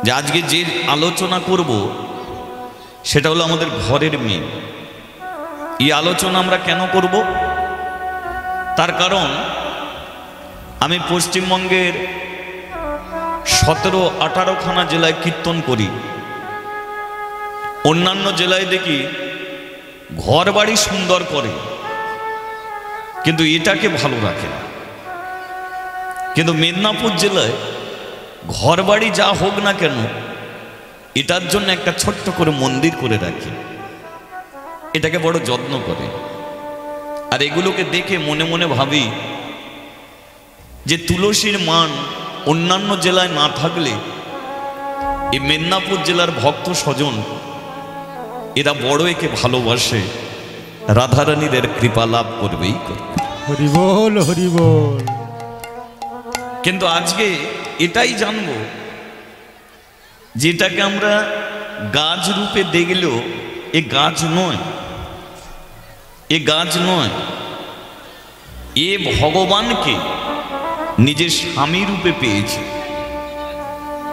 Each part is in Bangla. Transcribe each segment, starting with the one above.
যে আজকে যে আলোচনা করব সেটা হলো আমাদের ঘরের মেয়ে। এই আলোচনা আমরা কেন করব? তার কারণ আমি পশ্চিমবঙ্গের 17-18খানা জেলায় কীর্তন করি। অন্যান্য জেলায় দেখি ঘর বাড়ি সুন্দর করে, কিন্তু এটাকে ভালো রাখে না। কিন্তু মেদিনীপুর জেলায় ঘর বাড়ি যা হোক না কেন, এটার জন্য একটা ছোট্ট করে মন্দির করে রাখে, এটাকে বড় যত্ন করে। আর এগুলোকে দেখে মনে মনে ভাবি যে তুলসীর মান অন্যান্য জেলায় না থাকলে এই মেদিনীপুর জেলার ভক্ত স্বজন এরা বড় একে ভালোবাসে, রাধারানীর এর কৃপা লাভ করবেই করবে। হরি বল, হরি বল। কিন্তু আজকে এটাই জানবো, যেটাকে আমরা গাছ রূপে দেখলেও এ গাছ নয়, এ গাছ নয়, এ ভগবানকে নিজের স্বামী রূপে পেয়েছে।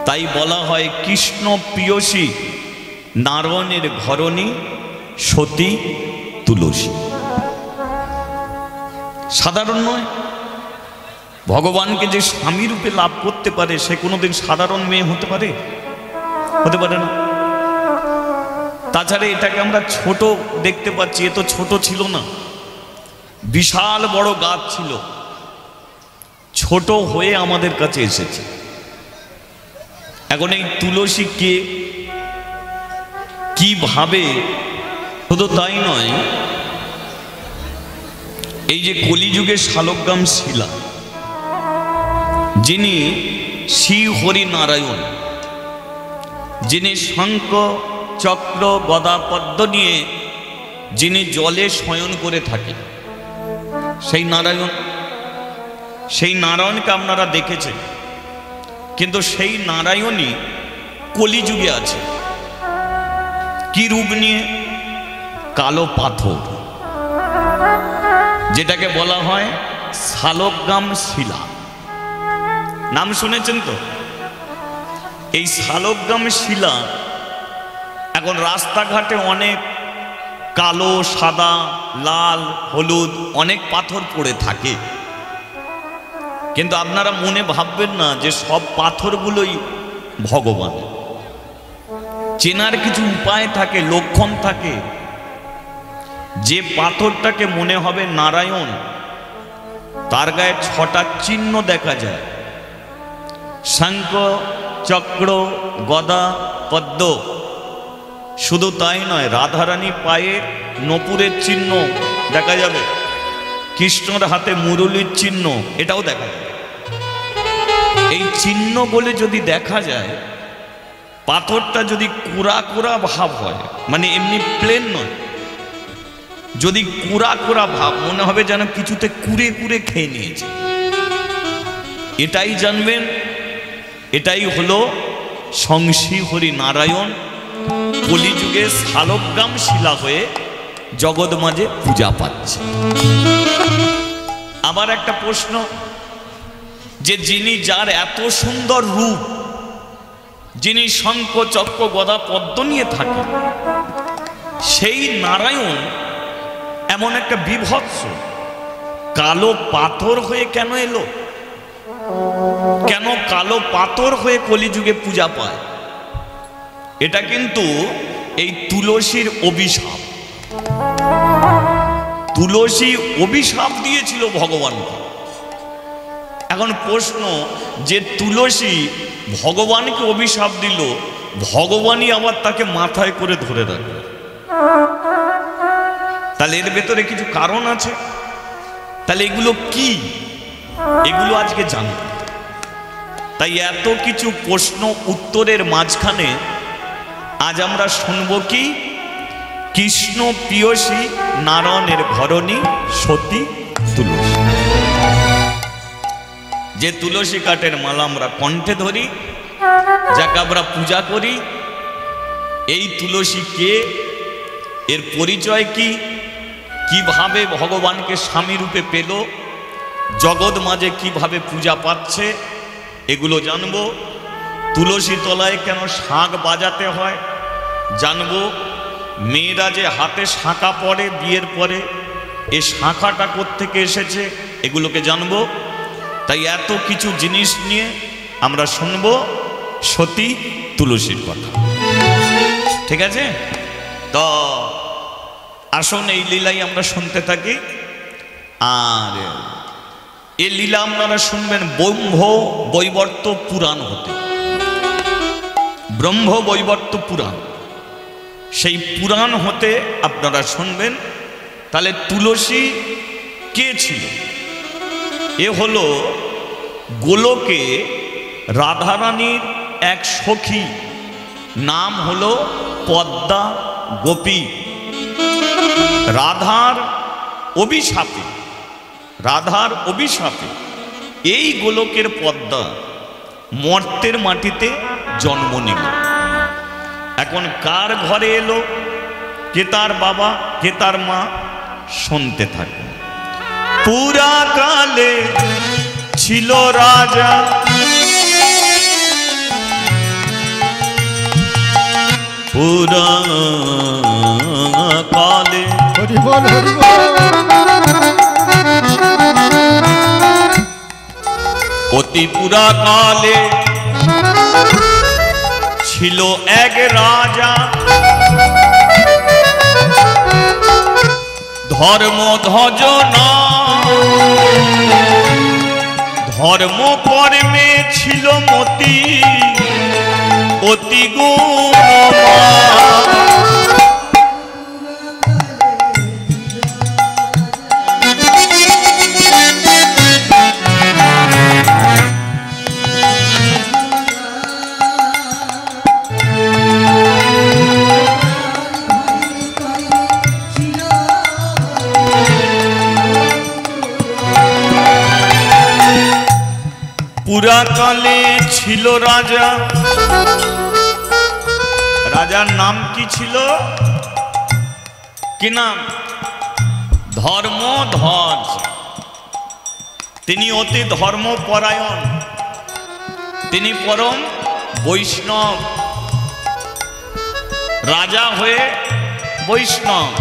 তাই বলা হয় কৃষ্ণ প্রিয়সী নারায়ণের ঘরণী সতী তুলসী। সাধারণ নয়, ভগবানকে যে স্বামী রূপে লাভ করতে পারে সে কোনোদিন সাধারণ মেয়ে হতে পারে? হতে পারে না। তাছাড়া এটাকে আমরা ছোট দেখতে পাচ্ছি, এ তো ছোট ছিল না, বিশাল বড় গাছ ছিল, ছোট হয়ে আমাদের কাছে এসেছে। এখন এই তুলসী কে, কিভাবে? শুধু তাই নয়, এই যে কলিযুগের শালগ্রাম শিলা, যিনি শ্রী হরি নারায়ণ, যিনি শঙ্খ চক্র গদা পদ্ম নিয়ে যিনি জলে শয়ন করে থাকেন, সেই নারায়ণ, সেই নারায়ণকে আপনারা দেখেছেন। কিন্তু সেই নারায়ণই কলিযুগে আছে। কি রূপ নিয়ে? কালো পাথর, যেটাকে বলা হয় শালগ্রাম শিলা। নাম শুনেছেন তো? এই শালগ্রাম শিলা এখন রাস্তাঘাটে অনেক কালো, সাদা, লাল, হলুদ অনেক পাথর পড়ে থাকে। কিন্তু আপনারা মনে ভাববেন না যে সব পাথরগুলোই ভগবান। চেনার কিছু উপায় থাকে, লক্ষণ থাকে। যে পাথরটাকে মনে হবে নারায়ণ, তার গায়ে 6টা চিহ্ন দেখা যায়, শঙ্খ চক্র গদা পদ্ম। শুধু তাই নয়, রাধারানী পায়ে নপুরের চিহ্ন দেখা যাবে, কৃষ্ণর হাতে মুরলীর চিহ্ন, এটাও দেখা যাবে। এই চিহ্ন বলে যদি দেখা যায়, পাথরটা যদি কুড়া কুড়া ভাব হয়, মানে এমনি প্লেন নয়, যদি কুড়া কুড়া ভাব, মনে হবে যেন কিছুতে কুড়ে কুড়ে খেয়ে নিয়েছে, এটাই জানবেন এটাই হলো সংশ্রী হরি নারায়ণ কলিযুগে শালগ্রাম শিলা হয়ে জগৎ মাঝে পূজা পাচ্ছে। আবার একটা প্রশ্ন, যে যিনি, যার এত সুন্দর রূপ, যিনি শঙ্খ চক্র গদা পদ্ম নিয়ে থাকেন, সেই নারায়ণ এমন একটা বিভৎস কালো পাথর হয়ে কেন এলো? কেন কালো পাথর হয়ে কলিযুগে পূজা পায়? এটা কিন্তু এই তুলসীর অভিশাপ। তুলসী অভিশাপ দিয়েছিল ভগবানকে। এখন প্রশ্ন, যে তুলসী ভগবানকে অভিশাপ দিল, ভগবানই আবার তাকে মাথায় করে ধরে রাখবে, তাহলে এর ভেতরে কিছু কারণ আছে। তাহলে এগুলো কি? এগুলো আজকে জানব। তাই এত কিছু প্রশ্ন উত্তরের মাঝখানে আজ আমরা শুনব কি? কৃষ্ণ প্রিয়সী নারায়ণের ঘরণী সতী তুলসী। যে তুলসী কাঠের মালা আমরা কণ্ঠে ধরি, যাকে আমরা পূজা করি, এই তুলসী কে? এর পরিচয় কি? কিভাবে ভগবানকে স্বামী রূপে পেল, জগৎ মাঝে কিভাবে পূজা পাচ্ছে, এগুলো জানবো। তুলসী তলায় কেন শাঁখ বাজাতে হয় জানবো। মেয়েরা যে হাতে শাঁখা পরে বিয়ের পরে, এই শাঁখাটা কোত্থেকে এসেছে এগুলোকে জানবো। তাই এত কিছু জিনিস নিয়ে আমরা শুনবো সতী তুলসীর কথা। ঠিক আছে, তো আসুন এই লীলাই আমরা শুনতে থাকি। আর এই লীলা আপনারা শুনবেন ব্রহ্ম বৈবর্ত পুরাণ হতে। ব্রহ্ম বৈবর্ত পুরাণ, সেই পুরাণ হতে আপনারা শুনবেন। তাহলে তুলসী কে ছিল? এ হলো গোলকে রাধারানীর এক সখী, নাম হলো পদ্মা গোপী। রাধার অভিশাপে এই গোলকের পদ্মা মর্তের মাটিতে জন্ম নিল। এখন কার ঘরে এলো, কে তার বাবা কে তার মা, শুনতে থাকে। পুরা কালে ছিল রাজা, পুরা কালে অতি পুরা কালে ছিল এক রাজা, ধর্ম ধ্বজনা ধর্ম কর্মে ছিল মতি অতি গুণবান। পুরাকালে ছিল রাজা, রাজার নাম কি ছিল? কি নাম? ধর্মধ্বজ। তিনি অতি ধর্মপরায়ণ, তিনি পরম বৈষ্ণব, রাজা হয়ে বৈষ্ণব।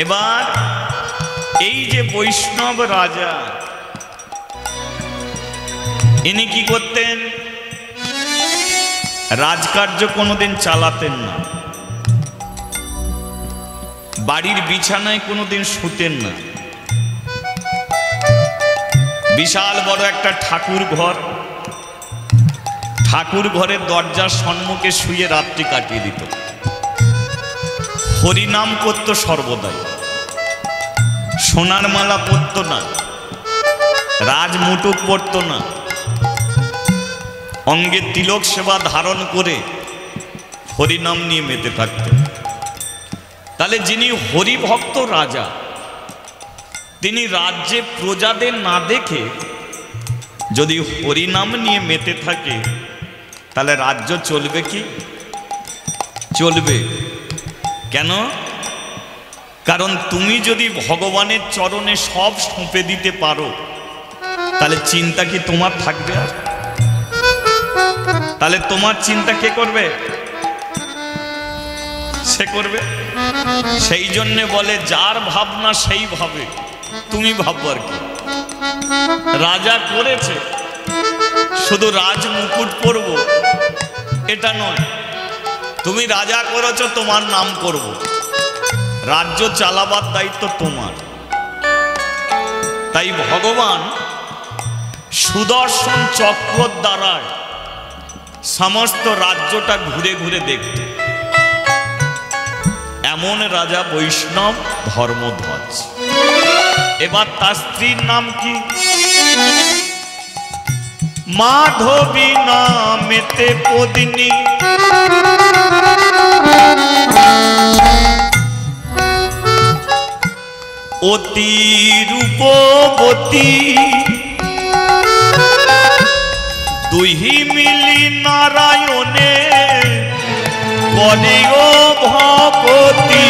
এবার এই যে বৈষ্ণব রাজা, ইনি কি করতেন? রাজকার্য কোনোদিন চালাতেন না, বাড়ির বিছানায় কোনোদিন শুতেন না। বিশাল বড় একটা ঠাকুর ঘর, ঠাকুর ঘরের দরজার সম্মুখে শুয়ে রাত্রি কাটিয়ে দিত। হরিনাম করত সর্বদাই, সোনার মালা পরত না, রাজমুটুক পরত না, অঙ্গে তিলক সেবা ধারণ করে হরিনাম নিয়ে মেতে থাকতেন। তাহলে যিনি হরিভক্ত রাজা, তিনি রাজ্যে প্রজাদের না দেখে যদি হরিনাম নিয়ে মেতে থাকে, তাহলে রাজ্য চলবে কি? চলবে। কেন? কারণ তুমি যদি ভগবানের চরণে সব সঁপে দিতে পারো, তাহলে চিন্তা কি তোমার থাকবে? আর তাহলে তোমার চিন্তা কে করবে? সে করবে। সেই জন্যে বলে যার ভাবনা সেই ভাবে, তুমি ভাবো আর কি। রাজা করেছে, শুধু রাজ মুকুট পরব এটা নয়। তুমি রাজা করেছো, তোমার নাম করব, রাজ্য চালাবার দায়িত্ব তোমার। তাই ভগবান সুদর্শন চক্র দ্বারায় সমস্ত রাজ্যটা ঘুরে ঘুরে দেখত। এমন রাজা বৈষ্ণব ধর্মধ্বজ। এবার তার স্ত্রীর নাম কি? মাধবী নামেতে পদিনী, অতি রূপবতী, দুহি মিলি নারায়ণে করে ও ভগতি।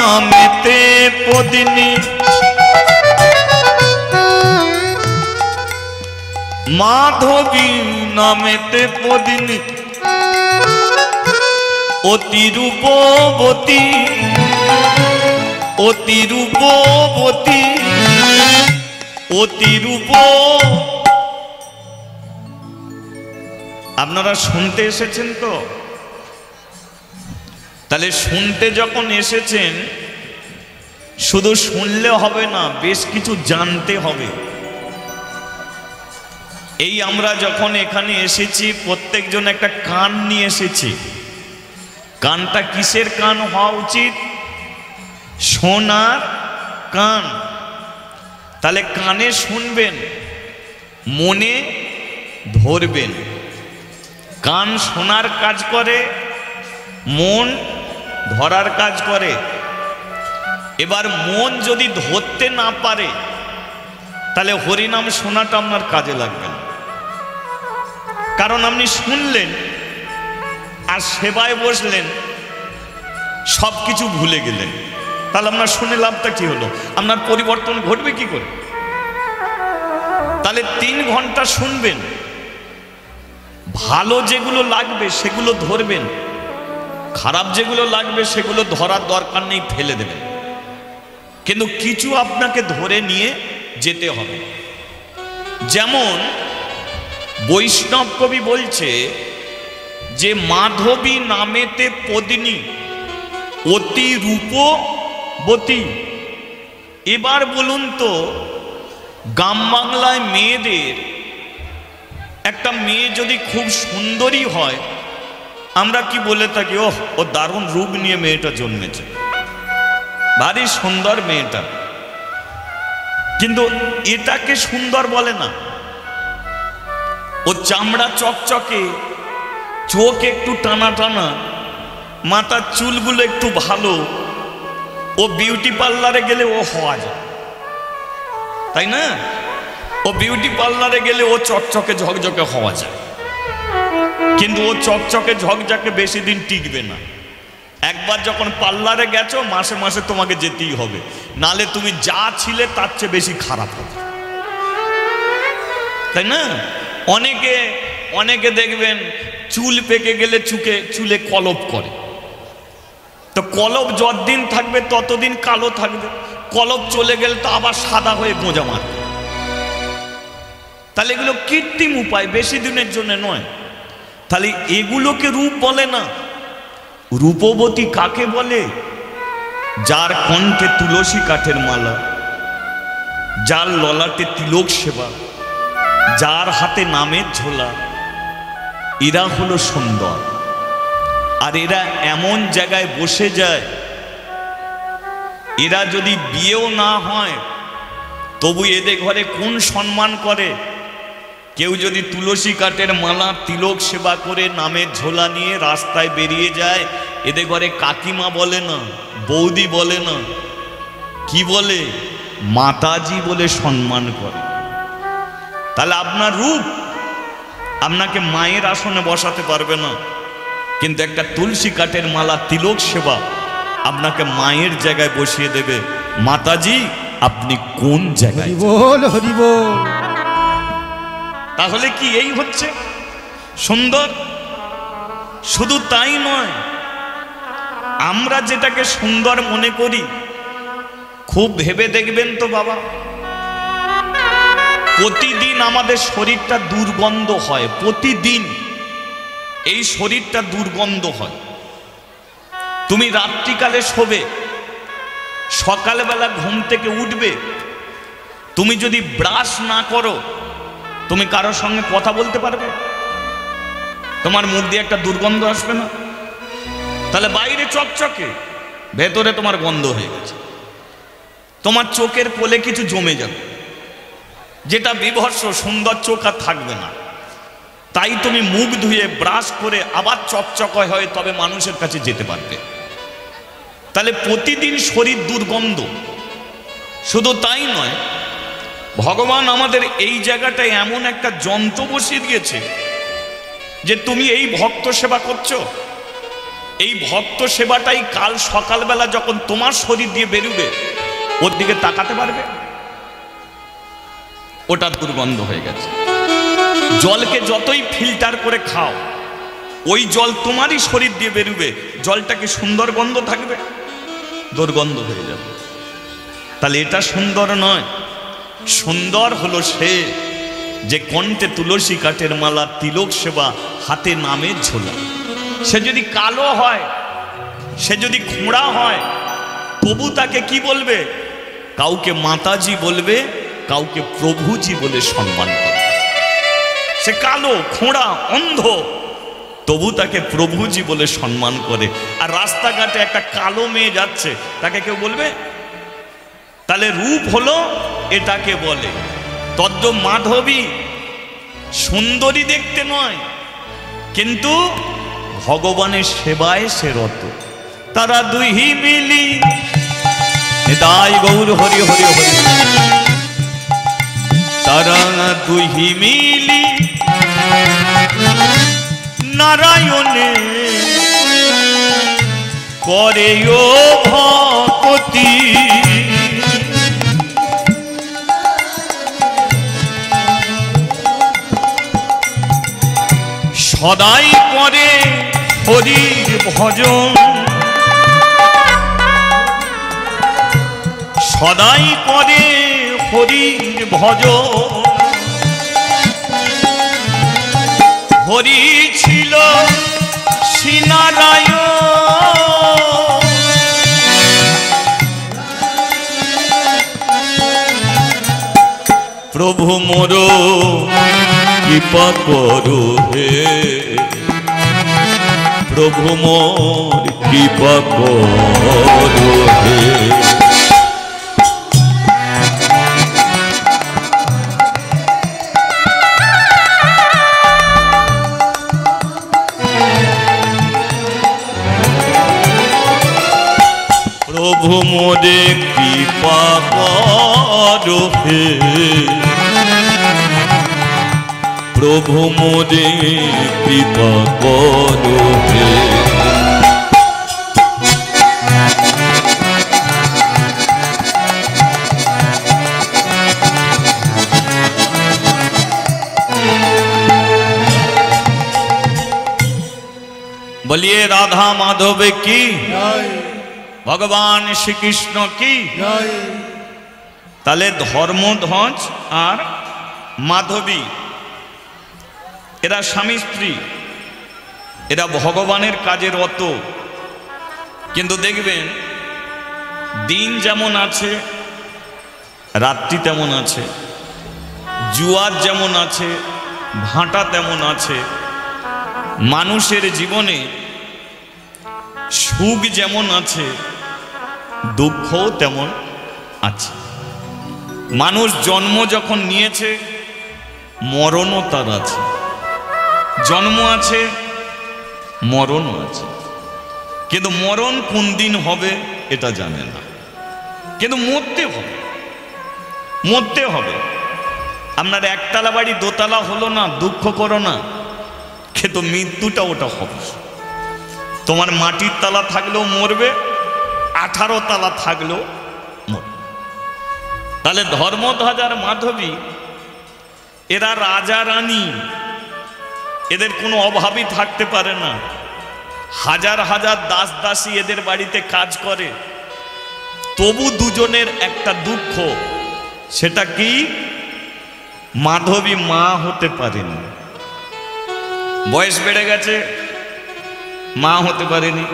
নামেতে পদিনী মাধবী নামেতে পদিনী অতি রূপবতী অতি রূপবতী অতি রূপ। আপনারা শুনতে এসেছেন তো? তাহলে শুনতে যখন এসেছেন শুধু শুনলে হবে না, বেশ কিছু জানতে হবে। এই আমরা যখন এখানে এসেছি প্রত্যেকজন একটা কান নিয়ে এসেছি। কানটা কিসের কান হওয়া উচিত? শোনার কান। তাহলে কানে শুনবেন, মনে ধরবেন। কান শোনার কাজ করে, মন ধরার কাজ করে। এবার মন যদি ধরতে না পারে তাহলে হরিনাম শোনাটা আপনার কাজে লাগবে না। কারণ আপনি শুনলেন আর সেবায় বসলেন, সব কিছু ভুলে গেলেন, তাহলে আপনার শুনে লাভটা কি হলো? আপনার পরিবর্তন ঘটবে কি করে? তাহলে 3 ঘন্টা শুনবেন, ভালো যেগুলো লাগবে সেগুলো ধরবেন, খারাপ যেগুলো লাগবে সেগুলো ধরার দরকার নেই, ফেলে দেবেন। কিন্তু কিছু আপনাকে ধরে নিয়ে যেতে হবে। যেমন বৈষ্ণব কবি বলছে যে মাধবী নামেতে পদিনী অতি রূপবতী। এবার বলুন তো, গ্রাম বাংলায় মেয়েদের একটা মেয়ে যদি খুব সুন্দরী হয় আমরা কি বলে থাকি? ওহ, ও দারুণ রূপ নিয়ে মেয়েটা জন্মেছে, ভারী সুন্দর মেয়েটা। কিন্তু এটাকে সুন্দর বলে না। ও চামড়া চকচকে, চোখ একটু টানা টানা, মাথার চুলগুলো একটু ভালো, ও বিউটি পার্লারে গেলে ও হওয়া যায়, তাই না? ও বিউটি পার্লারে গেলে ও চকচকে ঝকঝকে হওয়া যায়। কিন্তু ও চকচকে ঝকঝকে বেশি দিন টিকবে না। একবার যখন পার্লারে গেছো মাসে মাসে তোমাকে যেতেই হবে, নালে তুমি যা ছিলে তার চেয়ে বেশি খারাপ হবে, তাই না? অনেকে দেখবেন চুল পেকে গেলে চুলে কলপ করে। তো কলপ যতদিন থাকবে ততদিন কালো থাকবে, কলপ চলে গেলে তো আবার সাদা হয়ে গোঁজা মারবে। তাহলে এগুলো কৃত্রিম উপায়, বেশি দিনের জন্য নয়। তাহলে এগুলোকে রূপ বলে না। রূপবতী কাকে বলে? যার কণ্ঠে তুলসী কাঠের মালা, যার ললাটে তিলক সেবা, যার হাতে নামের ঝোলা, এরা হলো সুন্দর। আর এরা এমন জায়গায় বসে যায়, এরা যদি বিয়েও না হয় তবু এদের ঘরে কোন সম্মান করে? কেউ যদি তুলসী কাঠের মালা, তিলক সেবা করে নামের ঝোলা নিয়ে রাস্তায় বেরিয়ে যায়, এদের ঘরে কাকিমা বলে না, বৌদি বলে না, কি বলে? মাতাজি বলে সম্মান করে। তাহলে আপনার রূপ আপনাকে মায়ের আসনে বসাতে পারবে না, কিন্তু একটা তুলসী কাঠের মালা, তিলক সেবা আপনাকে মায়ের জায়গায় বসিয়ে দেবে। মাতাজি আপনি কোন জায়গায়? হরি বল, হরি বল। তাহলে কি এই হচ্ছে সুন্দর? শুধু তাই নয়, আমরা যেটাকে সুন্দর মনে করি, খুব ভেবে দেখবেন তো বাবা, প্রতিদিন আমাদের শরীরটা দুর্গন্ধ হয়। প্রতিদিন এই শরীরটা দুর্গন্ধ হয়। তুমি রাত্রিকালে শোবে, সকালবেলা ঘুম থেকে উঠবে, তুমি যদি ব্রাশ না করো তুমি কারোর সঙ্গে কথা বলতে পারবে? তোমার মুখ দিয়ে একটা দুর্গন্ধ আসবে না? তাহলে বাইরে চকচকে, ভেতরে তোমার গন্ধ হয়ে গেছে। তোমার চোখের কোলে কিছু জমে যাবে, যেটা বিভৎস সুন্দর চোখ আর থাকবে না। তাই তুমি মুখ ধুয়ে ব্রাশ করে আবার চকচকে হয়ে তবে মানুষের কাছে যেতে পারবে। তাহলে প্রতিদিন শরীর দুর্গন্ধ। শুধু তাই নয়, ভগবান আমাদের এই জায়গাটায় এমন একটা যন্ত্র বসিয়ে দিয়েছে যে তুমি এই ভক্ত সেবা করছো, এই ভক্ত সেবাটাই কাল সকালবেলা যখন তোমার শরীর দিয়ে বেরোবে ওর দিকে তাকাতে পারবে? ওটা দুর্গন্ধ হয়ে গেছে। জলকে যতই ফিল্টার করে খাও, ওই জল তোমারই শরীর দিয়ে বেরোবে, জলটা কি সুন্দর গন্ধ থাকবে? দুর্গন্ধ হয়ে যাবে। তাহলে এটা সুন্দর নয়। সুন্দর হলো সে যে কণ্ঠে তুলসী কাঠের মালা, তিলক সেবা, হাতে নামের ঝোলা। সে যদি কালো হয়, সে যদি খোঁড়া হয়, তবু তাকে কি বলবে? কাউকে মাতাজি বলবে, কাউকে প্রভুজি বলে সম্মান করবে। সে কালো, খোঁড়া, অন্ধ, তবু তাকে প্রভুজি বলে সম্মান করে। আর রাস্তাঘাটে একটা কালো মেয়ে যাচ্ছে, তাকে কেউ বলবে? তাহলে রূপ হলো এটাকে বলে। তদ্দ মাধবী সুন্দরী দেখতে নয়, কিন্তু ভগবানের সেবায় সে রত। তারা দুই মিলি নিতাই গৌর হরি হরি হরি। তারা দুই মিলি নারায়ণে করে ও ভক্তি। সদাই করে হরির ভজন, সদাই করে হরির ভজন। হরি ছিল শ্রীনারায়ণ, প্রভু মোর কৃপা করো হে, প্রভু মোর কৃপা করো হে। প্রভু মোরে কৃপা করো হে, প্রভু মোরে কৃপা করো হে। বলিয়ে রাধা মাধব কি, ভগবান শ্রীকৃষ্ণ কি। তাহলে ধর্মধ্বজ আর মাধবী এরা স্বামী স্ত্রী, এরা ভগবানের কাজে রত। কিন্তু দেখবেন দিন যেমন আছে রাত্রি তেমন আছে, জুয়ার যেমন আছে ভাঁটা তেমন আছে। মানুষের জীবনে সুখ যেমন আছে দুঃখও তেমন আছে। মানুষ জন্ম যখন নিয়েছে মরণও তার আছে, জন্ম আছে মরণও আছে। কিন্তু মরণ কোন দিন হবে এটা জানে না, কিন্তু মরতে হবে, মরতে হবে। আপনার একতলা বাড়ি দোতলা হলো না, দুঃখ করো না, কিন্তু মৃত্যুটা ওটা হবে। তোমার মাটির তালা থাকলেও মরবে, 18 তালা থাকলেও মরবে। তাহলে ধর্মধ্বজ আর মাধবী এরা রাজা রানী, এদের কোনো অভাবই থাকতে পারে না। হাজার হাজার দাস দাসী এদের বাড়িতে কাজ করে, তবু দুজনের একটা দুঃখ, সেটা কি? মাধবী মা হতে পারেনি, বয়স বেড়ে গেছে, মা হতে পারেনি।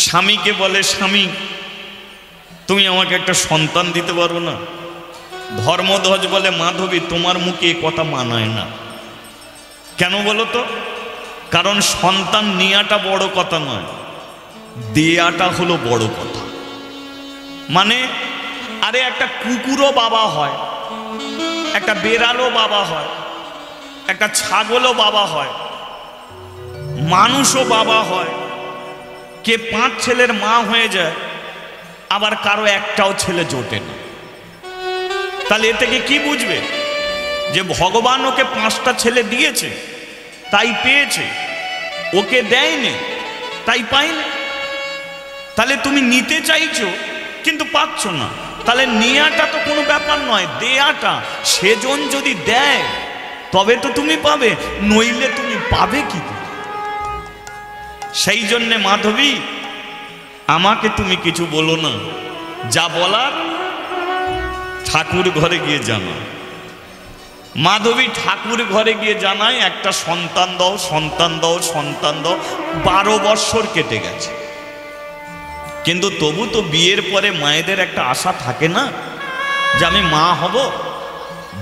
স্বামীকে বলে, স্বামী তুমি আমাকে একটা সন্তান দিতে পারো না? ধর্মধ্বজ বলে, মাধবী তোমার মুখে এ কথা মানায় না। কেন বলো তো? কারণ সন্তান নেওয়াটা বড় কথা নয়, দেয়াটা হলো বড় কথা। মানে আরে একটা কুকুরও বাবা হয়, একটা বেড়ালও বাবা হয়, একটা ছাগলও বাবা হয়, মানুষও বাবা হয়। কে 5 ছেলের মা হয়ে যায়, আবার কারো একটাও ছেলে জোটে না। তাহলে এ থেকে কি বুঝবে? যে ভগবান ওকে 5টা ছেলে দিয়েছে তাই পেয়েছে, ওকে দেয়নি। তাই পাইনি। তাহলে তুমি নিতে চাইছো কিন্তু পাচ্ছ না, তাহলে নেয়াটা তো কোনো ব্যাপার নয়, দেয়াটা। সেজন যদি দেয় তবে তো তুমি পাবে, নইলে তুমি পাবে কি করে? সেই জন্যে মাধবী আমাকে তুমি কিছু বলো না, যা বলার ঠাকুর ঘরে গিয়ে জানা। মাধবী ঠাকুর ঘরে গিয়ে জানায়, একটা সন্তান দাও, সন্তান দাও, সন্তান দাও। 12 বৎসর কেটে গেছে, কিন্তু তবু তো বিয়ের পরে মায়েদের একটা আশা থাকে না যে আমি মা হব।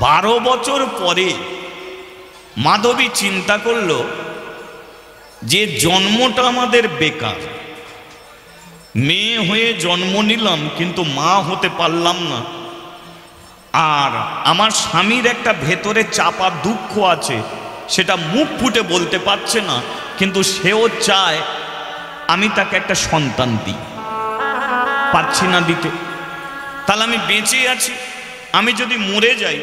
12 বছর পরে মাধবী চিন্তা করল যে জন্মটা আমাদের বেকার, মেয়ে হয়ে জন্ম নিলাম কিন্তু মা হতে পারলাম না। আর আমার স্বামীর একটা ভেতরে চাপা দুঃখ আছে, সেটা মুখ ফুটে বলতে পারছে না, কিন্তু সেও চায় আমি তাকে একটা সন্তান দিই, পারছি না দিতে। তাহলে আমি বেঁচে আছি, আমি যদি মরে যাই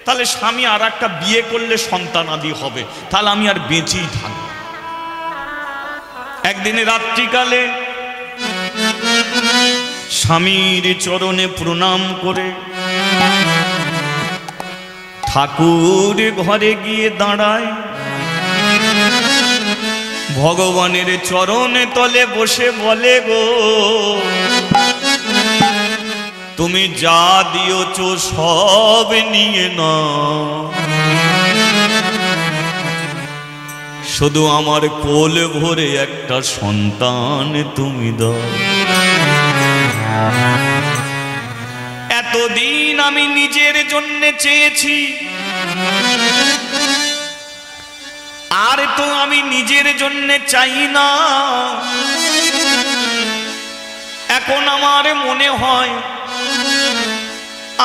তাহলে স্বামী আর একটা বিয়ে করলে সন্তান আদি হবে, তাহলে আমি আর বেঁচেই থাকব। একদিনে রাত্রিকালে স্বামীর চরণে প্রণাম করে ঠাকুর ঘরে গিয়ে দাঁড়ায়, ভগবানের চরণে তলে বসে বলে, গো তুমি যা দিয়েছ সব নিয়ে নাও, শুধু আমার কোল ভরে একটা সন্তান তুমি দাও। এতদিন আমি নিজের জন্য চেয়েছি, আর তো আমি নিজের জন্য চাই না। এখন আমার মনে হয়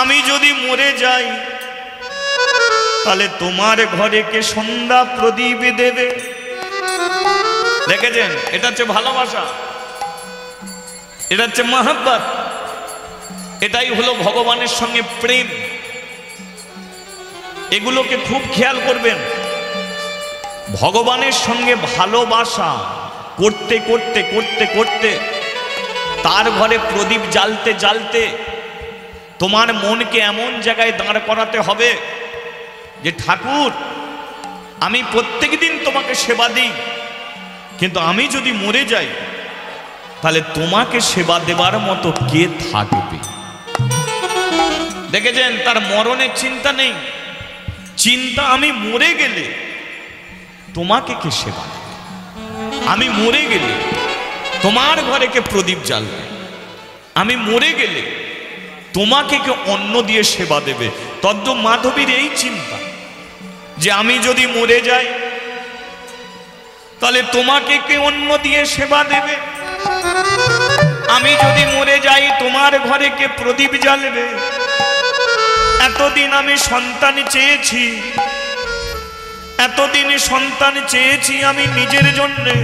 আমি যদি মরে যাই তাহলে তোমার ঘরে কে সন্ধ্যা প্রদীপ দেবে? দেখেছেন, এটা হচ্ছে ভালোবাসা, এটা হচ্ছে মহব্বত, এটাই হলো ভগবানের সঙ্গে প্রেম। এগুলোকে খুব খেয়াল করবেন। ভগবানের সঙ্গে ভালোবাসা করতে করতে করতে করতে তার ঘরে প্রদীপ জ্বালতে জ্বালতে তোমার মনকে এমন জায়গায় দাঁড় করাতে হবে যে ঠাকুর, আমি প্রত্যেক দিন তোমাকে সেবা দিই, কিন্তু আমি যদি মরে যাই তাহলে তোমাকে সেবা দেবার মতো কে থাকবে? দেখেছেন, তার মরণের চিন্তা নেই, চিন্তা আমি মরে গেলে তোমাকে কে সেবা দেবে, আমি মরে গেলে তোমার ঘরে কে প্রদীপ জ্বালবে, আমি মরে গেলে তোমাকে কে অন্ন দিয়ে সেবা দেবে। তদ্দ মাধবীর এই চিন্তা যে আমি যদি মরে যাই তাহলে তোমাকে কে অন্ন দিয়ে সেবা দেবে, আমি যদি মরে যাই তোমার ঘরে কে প্রদীপ জ্বালবে। এতদিন আমি সন্তান চেয়েছি, এতদিন সন্তান চেয়েছি আমি নিজের জন্যে,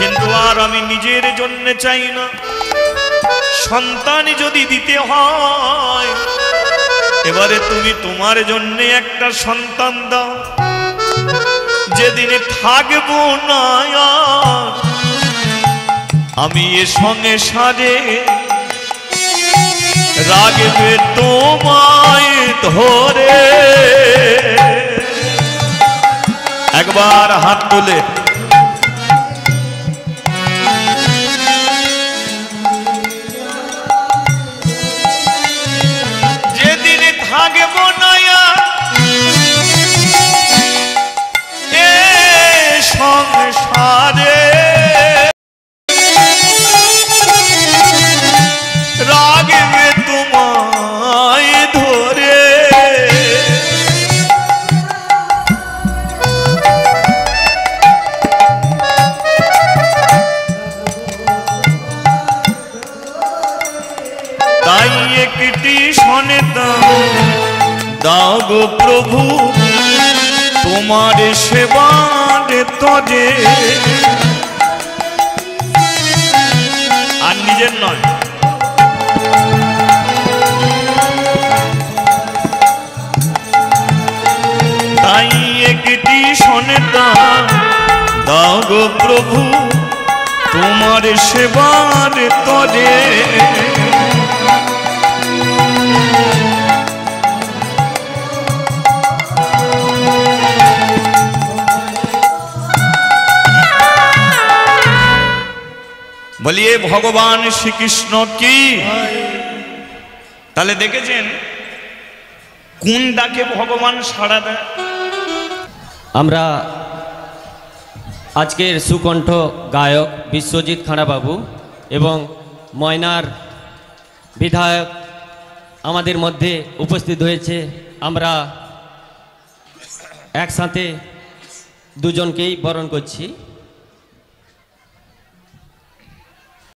কিন্তু আর আমি নিজের জন্য চাই না। সন্তান যদি দিতে হয় এবারে তুমি তোমার জন্য একটা সন্তান দাও, যেদিনে থাকবো না আমি এ সংসারে, রাগবে তোমায় ধরে। একবার হাত তুলে যেদিন থাকব না এ সংসারে, রাগবে তোমায় ধরে। তাই একটি সন্তান দাও গো প্রভু তোমার সেবার তরে, আর নিজের নয়। তাই একটি সন্তান দাও গো প্রভু তোমার সেবার তরে বলিয়ে ভগবান শ্রীকৃষ্ণ কি। তাহলে দেখেছেন কোন ডাকে ভগবান সাড়া দেয়। আমরা আজকের সুকণ্ঠ গায়ক বিশ্বজিৎ খাঁড়াবাবু এবং ময়নার বিধায়ক আমাদের মধ্যে উপস্থিত হয়েছে। আমরা একসাথে দুজনকেই বরণ করছি।